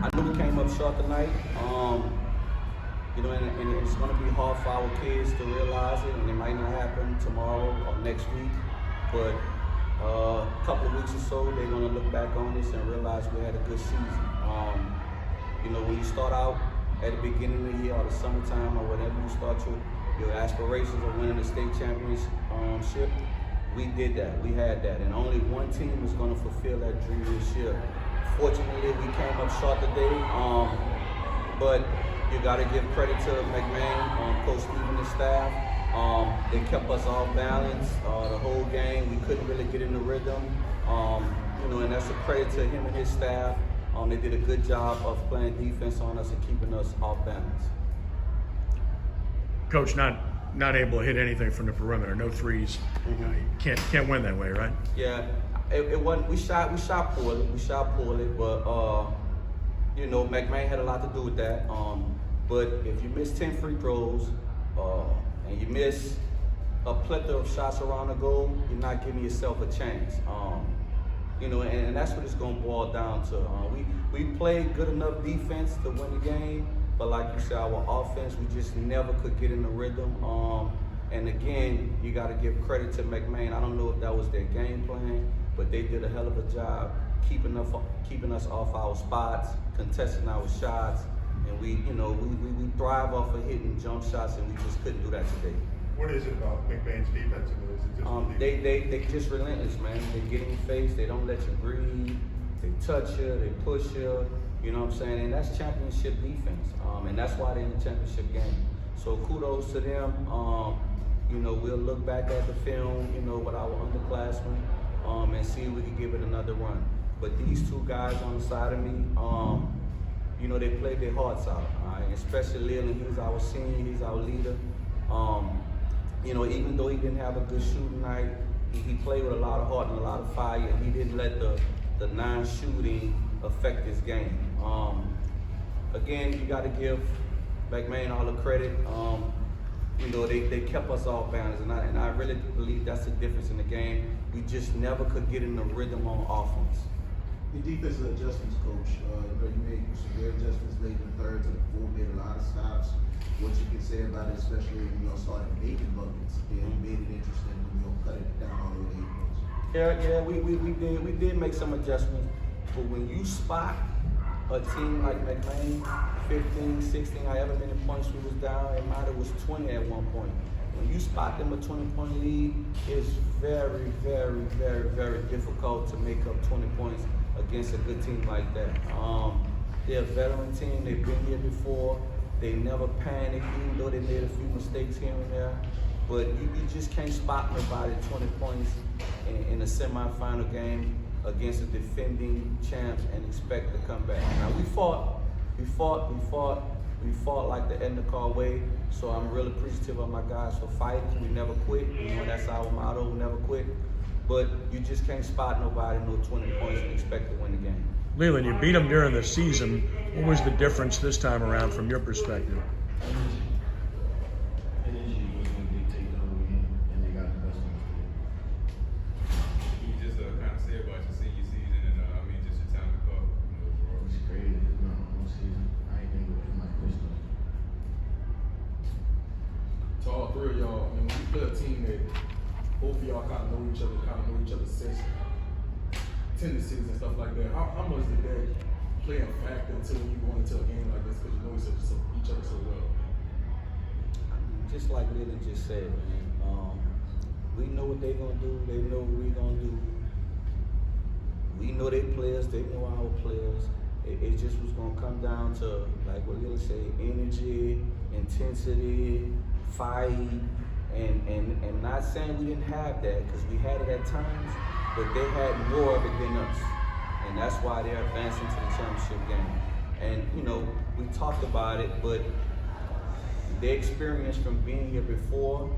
I knew we came up short tonight. And it's going to be hard for our kids to realize it, and it might not happen tomorrow or next week. But a couple of weeks or so, they're going to look back on this and realize we had a good season. When you start out at the beginning of the year or the summertime or whatever, you start your aspirations of winning the state championship. We did that. We had that, and only one team is going to fulfill that dream this year. Fortunately, we came up short today, but you got to give credit to McMahon, Coach Steve and his staff. They kept us all balanced the whole game. We couldn't really get in the rhythm, and that's a credit to him and his staff. They did a good job of playing defense on us and keeping us off balance. Coach, not able to hit anything from the perimeter, no threes. Mm-hmm. Can't win that way, right? Yeah, it wasn't. We shot poorly. But McMahon had a lot to do with that. But if you miss 10 free throws and you miss a plethora of shots around the goal, you're not giving yourself a chance. And that's what it's going to boil down to. We played good enough defense to win the game, but like you said, our offense, we just never could get in the rhythm. And again, you got to give credit to McMahon. I don't know if that was their game plan, but they did a hell of a job keeping us off our spots, contesting our shots, and we thrive off of hitting jump shots, and we just couldn't do that today. What is it about McMahon's defense? They just relentless, man. They get in your face. They don't let you breathe. They touch you. They push you. You know what I'm saying? And that's championship defense. And that's why they're in the championship game. So kudos to them. We'll look back at the film, with our underclassmen, and see if we can give it another run. But these two guys on the side of me, they played their hearts out. Especially Leland. He's our senior. He's our leader. Even though he didn't have a good shooting night, he played with a lot of heart and a lot of fire, and he didn't let the non-shooting affect his game. Again, you got to give McMahon all the credit. They kept us all balanced, and I really believe that's the difference in the game. We just never could get in the rhythm on offense. The defensive adjustments, Coach. You made some great adjustments late in the third to the fourth, made a lot of stops. What you can say about it, especially when you started making buckets, and made it interesting when you cut it down all the way 8 points. Yeah, we did make some adjustments, but when you spot a team like McMahon, 15, 16, however many points we was down, it might have was 20 at one point. When you spot them a 20-point lead, it's very, very, very, very difficult to make up 20 points against a good team like that. They're a veteran team. They've been here before. They never panic, even though they made a few mistakes here and there. But you just can't spot nobody 20 points in a semifinal game against a defending champs and expect to come back. Now we fought like the Edna Karr way. So I'm really appreciative of my guys for fighting. We never quit. That's our motto, we never quit. But you just can't spot nobody no 20 points and expect to win the game. Leland, you beat them during the season. What was the difference this time around from your perspective? Energy was going to dictate the whole game, and they got the best of us. Can you just kind of say about your senior season and just your time at Karr? It's crazy. It's not a whole season. I ain't think it was my first one. To all three of y'all, when you play a team that both of y'all kind of know each other's sets, tendencies and stuff like that, how much did that play a factor until you go into a game like this because you know each other so well? Just like Leland just said, man, we know what they're going to do. They know what we're going to do. We know their players. They know our players. It just was going to come down to, like what Leland said, energy, intensity, fight, and not saying we didn't have that, because we had it at times, but they had more of it than us. And that's why they're advancing to the championship game. And, we talked about it, but their experience from being here before,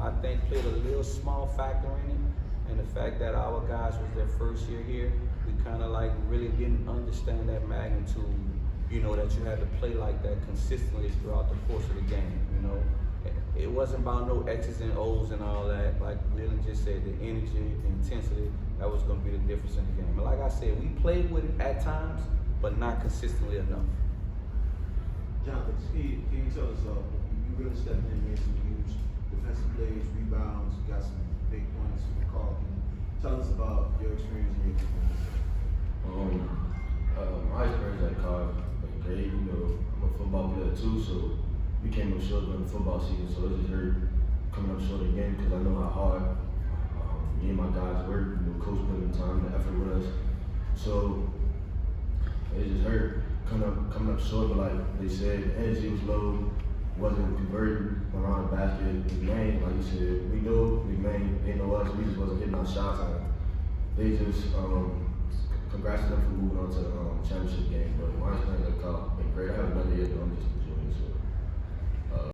I think played a little small factor in it. And the fact that our guys was their first year here, we kind of really didn't understand that magnitude, that you had to play like that consistently throughout the course of the game, It wasn't about no X's and O's and all that. Like Leland just said, the energy, the intensity, that was going to be the difference in the game. And like I said, we played with it at times, but not consistently enough. Jonathan, can you tell us, you really stepped in and made some huge defensive plays, rebounds, got some big points from Karr. Can you tell us about your experience and your performance? My experience at Karr was great. You know, I'm a football player too, so we came up short during the football season, so it just hurt coming up short again because I know how hard me and my guys work. You know, coach put in time and effort with us, so it just hurt coming up short. But like they said, the energy was low, wasn't converting around the basket. We main, like you said, we know we main. They know us. We just wasn't hitting our shots. And they just congrats to them for moving on to the championship game. But my experience at Karr been great. I have another year though. I'm just